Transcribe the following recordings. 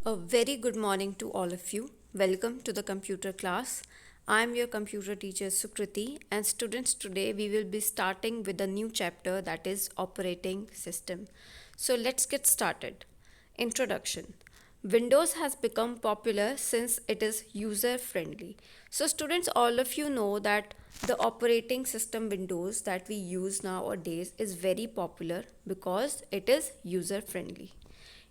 A very good morning to all of you. Welcome to the computer class. I am your computer teacher Sukriti, and students, today we will be starting with a new chapter, that is operating system. So let's get started. Introduction. Windows has become popular since it is user friendly. So students, all of you know that the operating system Windows that we use nowadays is very popular because it is user friendly.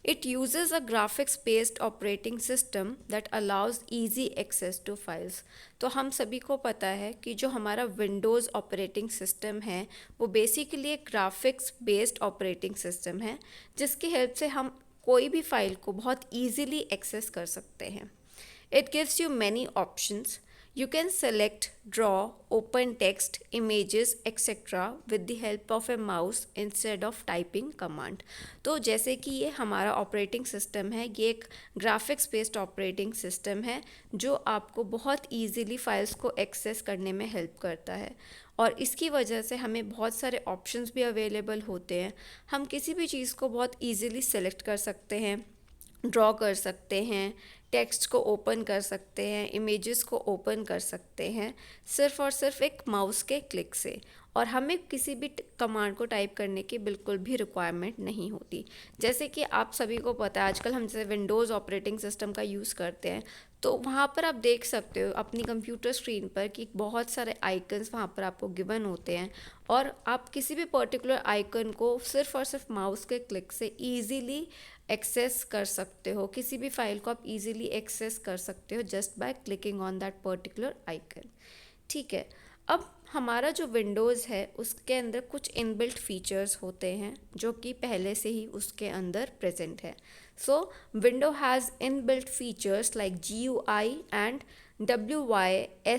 It uses a graphics based operating system that allows easy access to files. तो हम सभी को पता है कि जो हमारा Windows operating system है वो बेसिकली एक ग्राफिक्स बेस्ड ऑपरेटिंग सिस्टम है जिसकी हेल्प से हम कोई भी फाइल को बहुत ईजीली एक्सेस कर सकते हैं. It gives you many options. You can select, draw, open text, images, etc. with the help of a mouse instead of typing command. तो जैसे कि ये हमारा ऑपरेटिंग सिस्टम है, ये एक ग्राफिक्स बेस्ड ऑपरेटिंग सिस्टम है जो आपको बहुत ईजीली फाइल्स को एक्सेस करने में हेल्प करता है और इसकी वजह से हमें बहुत सारे ऑप्शंस भी अवेलेबल होते हैं. हम किसी भी चीज़ को बहुत ईजीली सेलेक्ट कर सकते हैं, ड्रॉ कर सकते हैं, टेक्स्ट को ओपन कर सकते हैं, इमेजेस को ओपन कर सकते हैं सिर्फ़ और सिर्फ एक माउस के क्लिक से. और हमें किसी भी कमांड को टाइप करने की बिल्कुल भी रिक्वायरमेंट नहीं होती. जैसे कि आप सभी को पता है आजकल हम जैसे विंडोज़ ऑपरेटिंग सिस्टम का यूज़ करते हैं तो वहाँ पर आप देख सकते हो अपनी कंप्यूटर स्क्रीन पर कि बहुत सारे आइकन्स वहाँ पर आपको गिवन होते हैं और आप किसी भी पर्टिकुलर आइकन को सिर्फ और सिर्फ माउस के क्लिक से ईजीली एक्सेस कर सकते हो. किसी भी फाइल को आप इजीली एक्सेस कर सकते हो just by clicking on that particular icon. ठीक है, अब हमारा जो विंडोज़ है उसके अंदर कुछ इनबिल्ट फीचर्स होते हैं जो कि पहले से ही उसके अंदर प्रेजेंट है. So window has inbuilt features like GUI and WYSIWYG.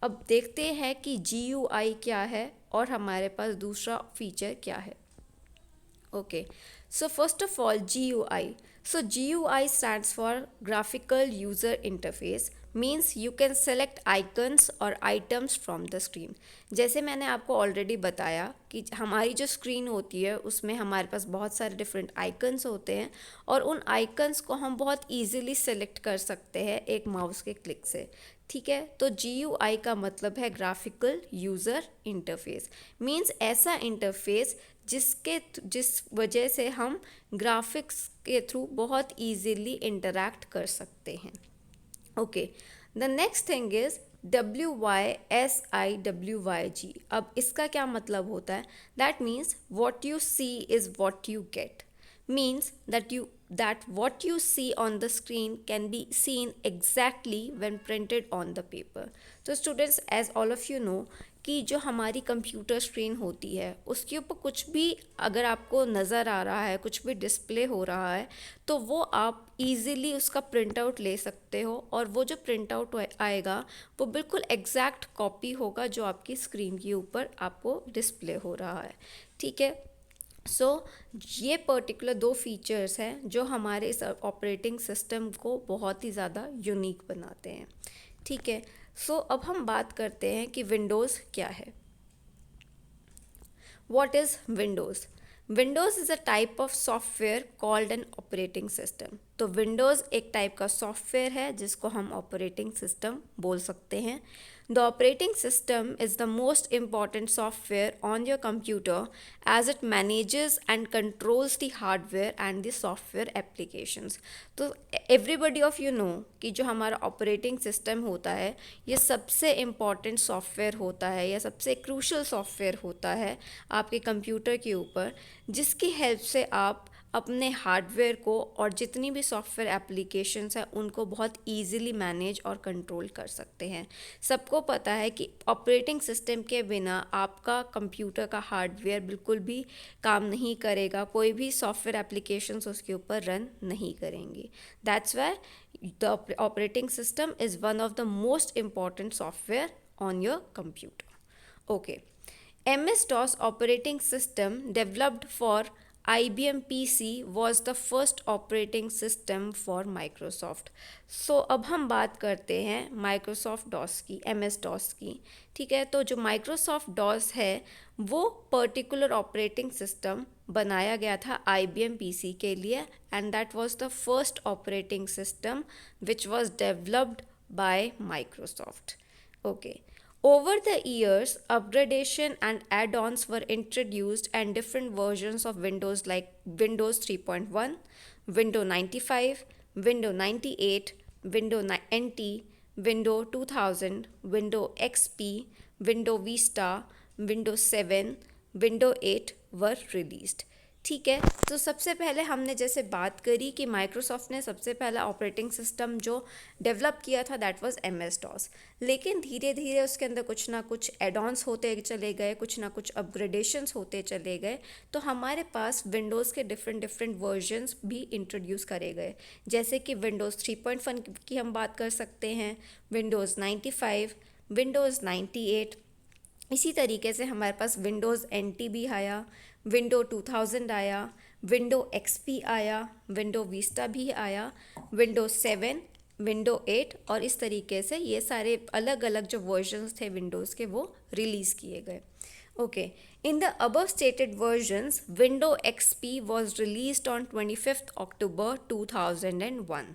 अब देखते हैं कि GUI क्या है और हमारे पास दूसरा फीचर क्या है. Okay, so first of all, GUI. So GUI stands for Graphical User Interface, means you can select icons or items from the screen. जैसे मैंने आपको ऑलरेडी बताया कि हमारी जो स्क्रीन होती है उसमें हमारे पास बहुत सारे डिफरेंट आइकन्स होते हैं और उन आइकन्स को हम बहुत ईजिली सेलेक्ट कर सकते हैं एक माउस के क्लिक से. ठीक है, तो GUI का मतलब है ग्राफिकल यूज़र इंटरफेस. मीन्स ऐसा इंटरफेस जिस वजह से हम ग्राफिक्स के थ्रू बहुत इजीली इंटरैक्ट कर सकते हैं. Okay, the next thing is WYSIWYG. अब इसका क्या मतलब होता है? That means what you see is what you get. means that what you see on the screen can be seen exactly when printed on the paper. So students, as all of you know कि जो हमारी computer screen होती है उसके ऊपर कुछ भी अगर आपको नज़र आ रहा है, कुछ भी डिस्प्ले हो रहा है तो वो आप इजीली उसका प्रिंट आउट ले सकते हो और वो जो प्रिंट आउट आएगा वो बिल्कुल एग्जैक्ट कॉपी होगा जो आपकी स्क्रीन के ऊपर आपको डिस्प्ले हो रहा है. ठीक है, सो ये पर्टिकुलर दो फीचर्स हैं जो हमारे इस ऑपरेटिंग सिस्टम को बहुत ही ज़्यादा यूनिक बनाते हैं. ठीक है, सो अब हम बात करते हैं कि विंडोज़ क्या है. What is Windows? Windows is a type of software called an operating system. तो Windows एक टाइप का सॉफ्टवेयर है जिसको हम ऑपरेटिंग सिस्टम बोल सकते हैं. The operating system is the most important software on your computer as it manages and controls the hardware and the software applications. तो everybody of you know कि जो हमारा ऑपरेटिंग सिस्टम होता है ये सबसे इम्पॉर्टेंट सॉफ्टवेयर होता है या सबसे क्रूशल सॉफ्टवेयर होता है आपके कंप्यूटर के ऊपर जिसकी हेल्प से आप अपने हार्डवेयर को और जितनी भी सॉफ्टवेयर एप्लीकेशंस हैं उनको बहुत इजीली मैनेज और कंट्रोल कर सकते हैं. सबको पता है कि ऑपरेटिंग सिस्टम के बिना आपका कंप्यूटर का हार्डवेयर बिल्कुल भी काम नहीं करेगा, कोई भी सॉफ्टवेयर एप्लीकेशंस उसके ऊपर रन नहीं करेंगी. That's why the operating system is one of the most important software on your computer. Okay, MS-DOS operating system developed for IBM PC was the first operating system for Microsoft. So अब हम बात करते हैं Microsoft DOS की, MS DOS की. ठीक है, तो जो Microsoft DOS है वो पर्टिकुलर ऑपरेटिंग सिस्टम बनाया गया था IBM PC के लिए, and that was the first operating system which was developed by Microsoft. Okay. Over the years, upgradation and add-ons were introduced and different versions of Windows like Windows 3.1, Windows 95, Windows 98, Windows NT, Windows 2000, Windows XP, Windows Vista, Windows 7, Windows 8 were released. ठीक है, तो सबसे पहले हमने जैसे बात करी कि माइक्रोसॉफ्ट ने सबसे पहला ऑपरेटिंग सिस्टम जो डेवलप किया था दैट वाज MS DOS. लेकिन धीरे धीरे उसके अंदर कुछ ना कुछ एड-ऑन्स होते चले गए, कुछ ना कुछ अपग्रेडेशंस होते चले गए, तो हमारे पास विंडोज़ के डिफरेंट वर्जन्स भी इंट्रोड्यूस करे गए. जैसे कि विंडोज़ 3.1 की हम बात कर सकते हैं, विंडोज़ 95, विंडोज़ 98. इसी तरीके से हमारे पास विंडोज़ NT भी आया, विंडो 2000 आया, विंडो XP आया, विंडो विस्टा भी आया, विंडो 7, विंडो 8, और इस तरीके से ये सारे अलग अलग जो वर्जन्स थे विंडोज़ के वो रिलीज़ किए गए. Okay, in the above stated versions window XP was released on 25 अक्टूबर 2001.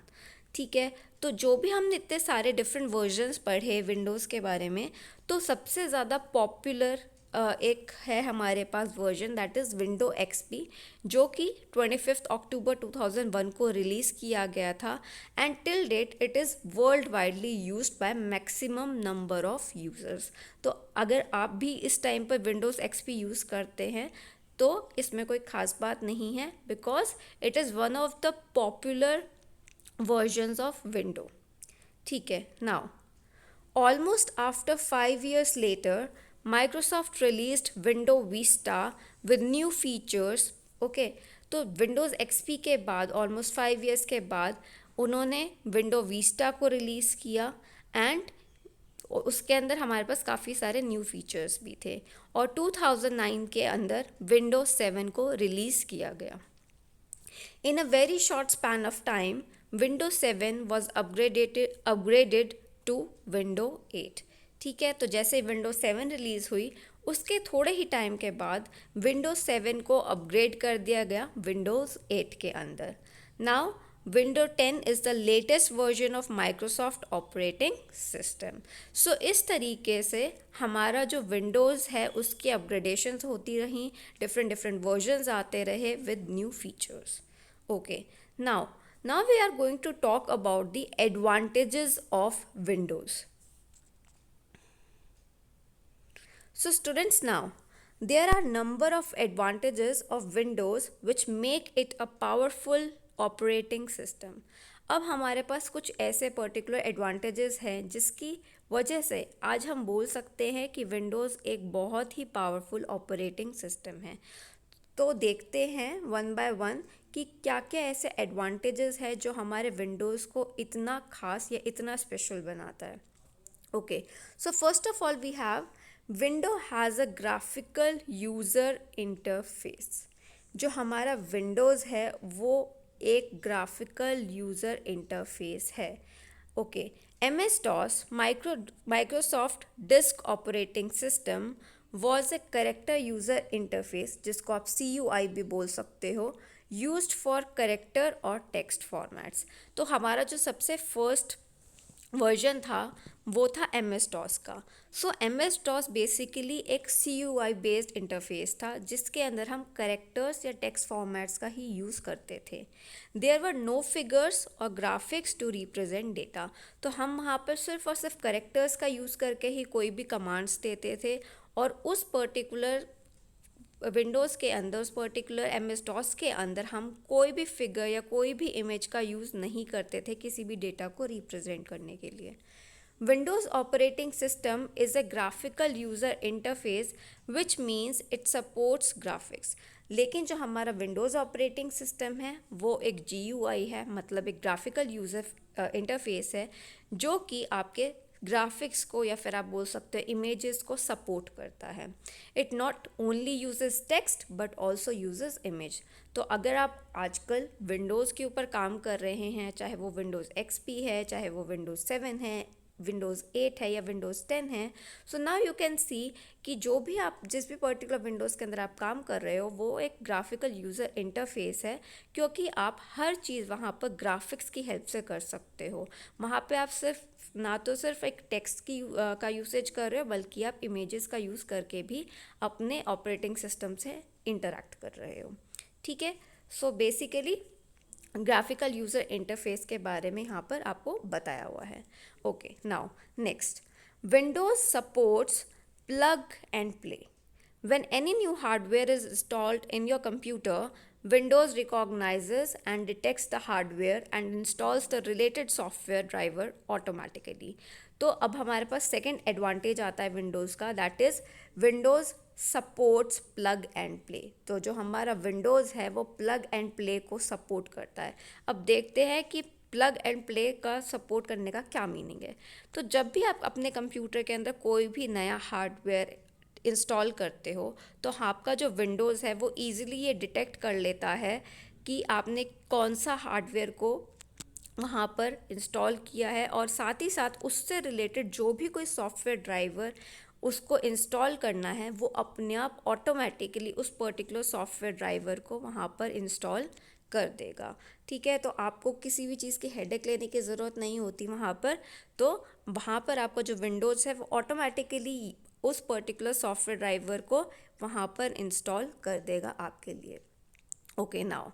ठीक है, तो जो भी हमने इतने सारे डिफरेंट वर्जन्स पढ़े विंडोज़ के बारे में, तो सबसे ज़्यादा पॉपुलर एक है हमारे पास version that is window XP, जो कि 25 अक्टूबर 2001 को रिलीज़ किया गया था, and till date it is world widely used by maximum number of users. तो अगर आप भी इस टाइम पर विंडोज़ XP यूज़ करते हैं तो इसमें कोई ख़ास बात नहीं है, because it is one of the popular versions of window. ठीक है, now almost after 5 years later Microsoft released Windows Vista with new features. Okay, तो Windows XP के बाद almost 5 years के बाद उन्होंने Windows Vista को रिलीज़ किया, एंड उसके अंदर हमारे पास काफ़ी सारे न्यू फीचर्स भी थे, और 2009 के अंदर Windows 7 को रिलीज़ किया गया. In a very short span of time, Windows 7 was upgraded to Windows 8. ठीक है, तो जैसे Windows 7 रिलीज़ हुई उसके थोड़े ही टाइम के बाद Windows 7 को अपग्रेड कर दिया गया Windows 8 के अंदर. Now Windows 10 is the latest version of Microsoft operating system. So इस तरीके से हमारा जो Windows है उसकी अपग्रेडेशंस होती रहीं, डिफरेंट वर्जन्स आते रहे with new features. Okay, now we are going to talk about the advantages of Windows. So students, now there are number of advantages of Windows which make it a powerful operating system. अब हमारे पास कुछ ऐसे particular advantages हैं जिसकी वजह से आज हम बोल सकते हैं कि विंडोज़ एक बहुत ही पावरफुल ऑपरेटिंग सिस्टम है. तो देखते हैं वन बाय वन कि क्या क्या ऐसे एडवांटेजेस है जो हमारे विंडोज़ को इतना खास या इतना स्पेशल बनाता है. Okay, so first of all we have window has a graphical user interface. जो हमारा विंडोज़ है वो एक ग्राफिकल यूज़र इंटरफेस है. Okay, MS DOS Microsoft disk operating system was a character user interface, जिसको आप CUI भी बोल सकते हो, यूज्ड फॉर करेक्टर और टेक्स्ट फॉर्मेट्स. तो हमारा जो सबसे फर्स्ट वर्जन था वो था MS DOS का. सो MS DOS बेसिकली एक CUI बेस्ड इंटरफेस था जिसके अंदर हम करेक्टर्स या टेक्स्ट फॉर्मेट्स का ही यूज़ करते थे. देयर वर नो फिगर्स और ग्राफिक्स टू रिप्रेजेंट डेटा. तो हम वहाँ पर सिर्फ और सिर्फ करेक्टर्स का यूज़ करके ही कोई भी कमांड्स देते थे, और उस पर्टिकुलर विंडोज़ के अंदर, उस पर्टिकुलर MS DOS के अंदर हम कोई भी फिगर या कोई भी इमेज का यूज़ नहीं करते थे किसी भी डेटा को रिप्रेजेंट करने के लिए. Windows operating system is a graphical user interface which means it supports graphics. लेकिन जो हमारा विंडोज़ ऑपरेटिंग सिस्टम है वो एक GUI है, मतलब एक ग्राफिकल यूज़र इंटरफेस है जो कि आपके ग्राफिक्स को या फिर आप बोल सकते हो इमेजेस को सपोर्ट करता है। It not only uses text but also uses image. तो अगर आप आजकल विंडोज़ के ऊपर काम कर रहे हैं, चाहे वो विंडोज़ XP है, चाहे वो विंडोज़ 7 है, विंडोज़ 8 है या विंडोज़ 10 है, so now you can see कि जो भी आप जिस भी पर्टिकुलर विंडोज़ के अंदर आप काम कर रहे हो वो एक ग्राफिकल यूज़र इंटरफेस है, क्योंकि आप हर चीज़ वहाँ पर ग्राफिक्स की हेल्प से कर सकते हो। वहाँ पे आप सिर्फ एक टेक्स्ट की का यूसेज कर रहे हो, बल्कि आप इमेजेस का यूज़ करके भी अपने ऑपरेटिंग सिस्टम से इंटरैक्ट कर रहे हो। ठीक है, so basically graphical user interface के बारे में यहाँ पर आपको बताया हुआ है। Okay, now next, Windows supports plug and play. When any new hardware is installed in your computer, Windows recognizes and detects the hardware and installs the related software driver automatically. तो अब हमारे पास सेकेंड एडवांटेज आता है Windows का, that is Windows supports plug and play. तो जो हमारा Windows है वो प्लग एंड प्ले को सपोर्ट करता है। अब देखते हैं कि प्लग एंड प्ले का सपोर्ट करने का क्या मीनिंग है। तो जब भी आप अपने कंप्यूटर के अंदर कोई भी नया हार्डवेयर इंस्टॉल करते हो तो आपका जो विंडोज़ है वो ईज़िली ये डिटेक्ट कर लेता है कि आपने कौन सा हार्डवेयर को वहाँ पर इंस्टॉल किया है, और साथ ही साथ उससे रिलेटेड जो भी कोई सॉफ्टवेयर ड्राइवर उसको इंस्टॉल करना है वो अपने आप ऑटोमेटिकली उस पर्टिकुलर सॉफ्टवेयर ड्राइवर को वहाँ पर इंस्टॉल कर देगा। ठीक है, तो आपको किसी भी चीज़ की हेडेक लेने की ज़रूरत नहीं होती वहाँ पर। तो वहाँ पर आपका जो विंडोज़ है वो ऑटोमेटिकली उस पर्टिकुलर सॉफ्टवेयर ड्राइवर को वहाँ पर इंस्टॉल कर देगा आपके लिए। Okay, now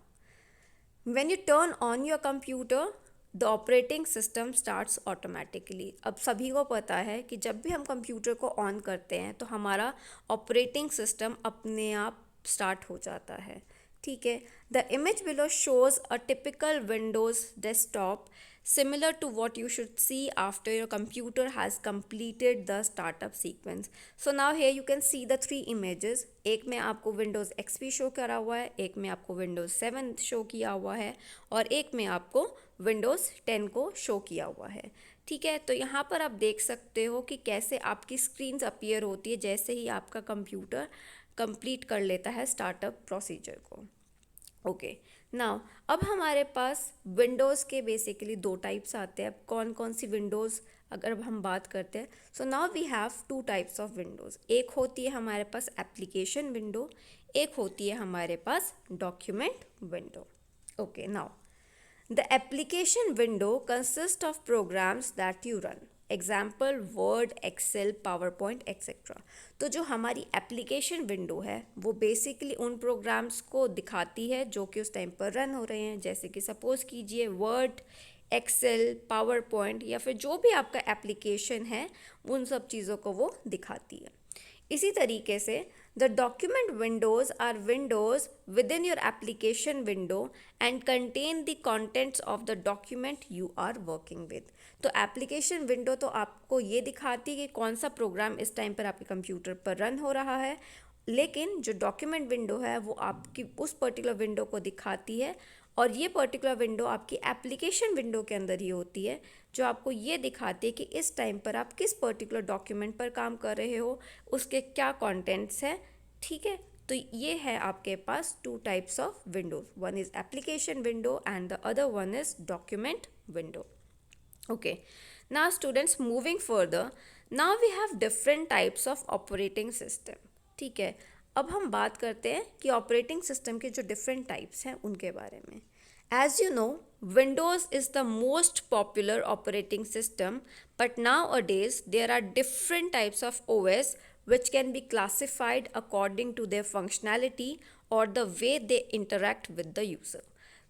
when U turn on your computer the operating system starts automatically. अब सभी को पता है कि जब भी हम कंप्यूटर को ऑन करते हैं तो हमारा ऑपरेटिंग सिस्टम अपने आप स्टार्ट हो जाता है। ठीक है, the image below shows a typical Windows desktop similar to what you should see after your computer has completed the startup sequence. So now here you can see the three images. एक में आपको Windows XP show करा हुआ है, एक में आपको Windows 7 show किया हुआ है, और एक में आपको Windows 10 को शो किया हुआ है। ठीक है, तो यहाँ पर आप देख सकते हो कि कैसे आपकी स्क्रीन्स अपीयर होती है जैसे ही आपका कंप्यूटर कंप्लीट कर लेता है स्टार्टअप प्रोसीजर को। ओके, नाउ अब हमारे पास विंडोज़ के बेसिकली दो टाइप्स आते हैं। अब कौन कौन सी विंडोज़ अगर हम बात करते हैं, so now we have two types of windows. एक होती है हमारे पास एप्लीकेशन विंडो, एक होती है हमारे पास document window. Okay, now the application window consist of programs that you run, example Word, Excel, PowerPoint etcetera. तो जो हमारी एप्लीकेशन विंडो है वो बेसिकली उन प्रोग्राम्स को दिखाती है जो कि उस टाइम पर रन हो रहे हैं, जैसे कि सपोज़ कीजिए वर्ड, एक्सेल, पावर पॉइंट या फिर जो भी आपका एप्लीकेशन है उन सब चीज़ों को वो दिखाती है। इसी तरीके से the document windows are windows within your application window and contain the contents of the document you are working with. तो एप्लीकेशन विंडो तो आपको ये दिखाती है कि कौन सा प्रोग्राम इस टाइम पर आपके कंप्यूटर पर रन हो रहा है, लेकिन जो डॉक्यूमेंट विंडो है वो आपकी उस पर्टिकुलर विंडो को दिखाती है, और ये पर्टिकुलर विंडो आपकी एप्लीकेशन विंडो के अंदर ही होती है जो आपको ये दिखाती है कि इस टाइम पर आप किस पर्टिकुलर डॉक्यूमेंट पर काम कर रहे हो, उसके क्या कंटेंट्स हैं। ठीक है, तो ये है आपके पास two types of windows, one is application window and the other one is document window. Okay, now students, moving further, now we have different types of operating system. ठीक है, अब हम बात करते हैं कि ऑपरेटिंग सिस्टम के जो डिफरेंट टाइप्स हैं उनके बारे में। As you know, Windows is the most popular operating system, but nowadays there are different types of OS which can be classified according to their functionality or the way they interact with the user.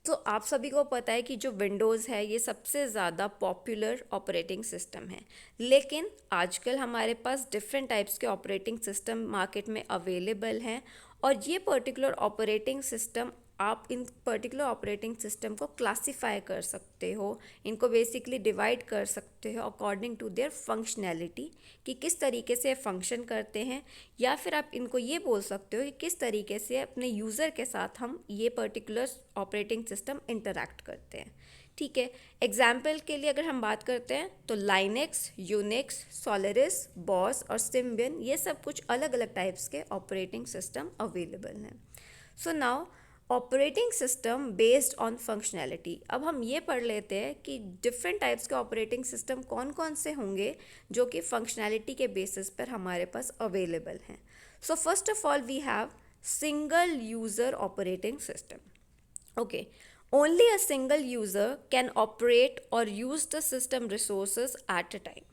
तो आप सभी को पता है कि जो Windows है ये सबसे ज़्यादा पॉपुलर ऑपरेटिंग सिस्टम है, लेकिन आजकल हमारे पास डिफरेंट टाइप्स के ऑपरेटिंग सिस्टम मार्केट में अवेलेबल हैं, और ये पर्टिकुलर ऑपरेटिंग सिस्टम आप इन पर्टिकुलर ऑपरेटिंग सिस्टम को क्लासीफाई कर सकते हो, इनको बेसिकली डिवाइड कर सकते हो अकॉर्डिंग टू देयर फंक्शनैलिटी कि किस तरीके से फंक्शन करते हैं, या फिर आप इनको ये बोल सकते हो कि किस तरीके से अपने यूज़र के साथ हम ये पर्टिकुलर ऑपरेटिंग सिस्टम इंटरैक्ट करते हैं। ठीक है। एग्जाम्पल के लिए अगर हम बात करते हैं तो लाइनेक्स, यूनिक्स, सोलरिस, बॉस और सिम्बियन, ये सब कुछ अलग अलग टाइप्स के ऑपरेटिंग सिस्टम अवेलेबल हैं। So now operating system based on functionality. अब हम ये पढ़ लेते हैं कि डिफरेंट टाइप्स के ऑपरेटिंग सिस्टम कौन कौन से होंगे जो कि फंक्शनैलिटी के बेसिस पर हमारे पास अवेलेबल हैं। So first of all we have single user operating system. Okay, only a single user can operate or use the system resources at a time.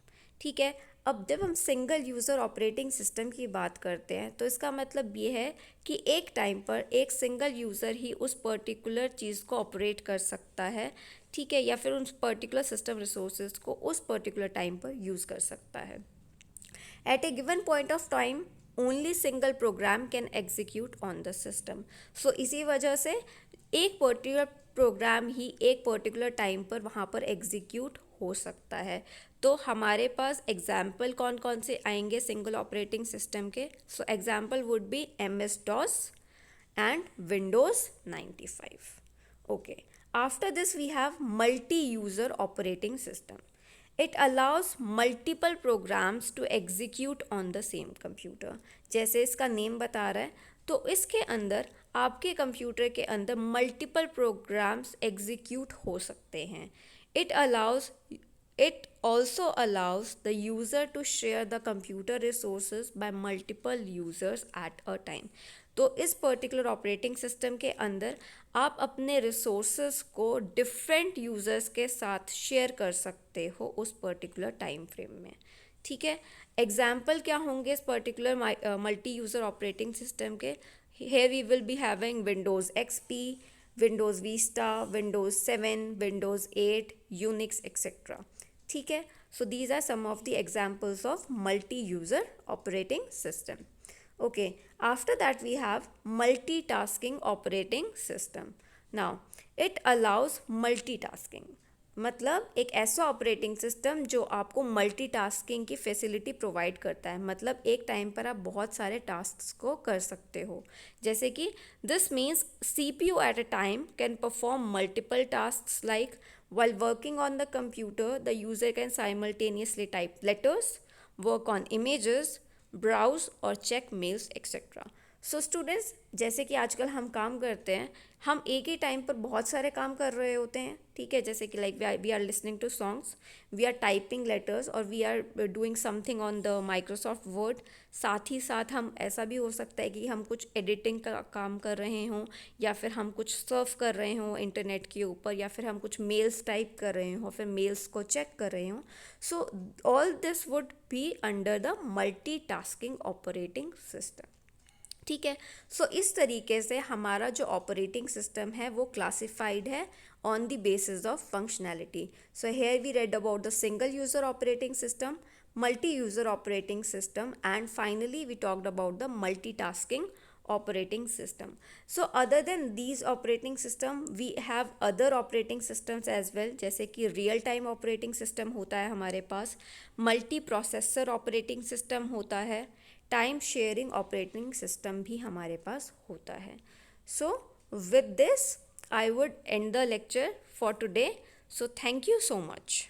ठीक है। अब जब हम सिंगल यूज़र ऑपरेटिंग सिस्टम की बात करते हैं तो इसका मतलब ये है कि एक टाइम पर एक सिंगल यूज़र ही उस पर्टिकुलर चीज़ को ऑपरेट कर सकता है, ठीक है, या फिर उस पर्टिकुलर सिस्टम रिसोर्सेज को उस पर्टिकुलर टाइम पर यूज़ कर सकता है। At a given point of time, only single program can execute on the system. So इसी वजह से एक पर्टिकुलर प्रोग्राम ही एक पर्टिकुलर टाइम पर वहाँ पर एग्जीक्यूट हो सकता है। तो हमारे पास एग्जाम्पल कौन कौन से आएंगे सिंगल ऑपरेटिंग सिस्टम के? So example would be MS-DOS and Windows 95. Okay, after this we have multi-user operating system. It allows multiple programs to execute on the same computer. जैसे इसका नेम बता रहा है, तो इसके अंदर आपके कंप्यूटर के अंदर मल्टीपल प्रोग्राम्स एग्जीक्यूट हो सकते हैं। It also allows the user to share the computer resources by multiple users at a time. तो इस पर्टिकुलर ऑपरेटिंग सिस्टम के अंदर आप अपने रिसोर्सेज को डिफरेंट यूज़र्स के साथ शेयर कर सकते हो उस पर्टिकुलर टाइम फ्रेम में, ठीक है। एग्जाम्पल क्या होंगे इस particular multi user operating system के? Here we will be having Windows XP, Windows Vista, Windows 7, Windows 8, Unix, etc. ठीक है। So these are some of the examples of multi-user operating system. Okay, after that we have multitasking operating system. Now it allows multitasking. मतलब एक ऐसा operating system जो आपको multitasking की facility provide करता है। मतलब एक टाइम पर आप बहुत सारे टास्क्स को कर सकते हो। जैसे कि this means CPU at a time can perform multiple tasks like while working on the computer the user can simultaneously type letters, work on images, browse और check mails etc. So students, जैसे कि आजकल हम काम करते हैं, हम एक ही टाइम पर बहुत सारे काम कर रहे होते हैं, ठीक है। जैसे कि like we are listening to songs, we are typing letters और we are doing something on the Microsoft Word. साथ ही साथ हम ऐसा भी हो सकता है कि हम कुछ एडिटिंग का काम कर रहे हों, या फिर हम कुछ सर्फ कर रहे हों इंटरनेट के ऊपर, या फिर हम कुछ मेल्स टाइप कर रहे हों, फिर मेल्स को चेक कर रहे हों। So all this would be under the multitasking operating system, ठीक है। सो इस तरीके से हमारा जो ऑपरेटिंग सिस्टम है वो क्लासिफाइड है on the basis of functionality. So here we read about the single user operating system, multi user operating system, and finally we talked about the multitasking operating system. So other than these operating system we have other operating systems as well, जैसे कि real time operating system होता है हमारे पास, multi processor operating system होता है, time sharing operating system भी हमारे पास होता है। So with this I would and the lecture for today. So thank you so much.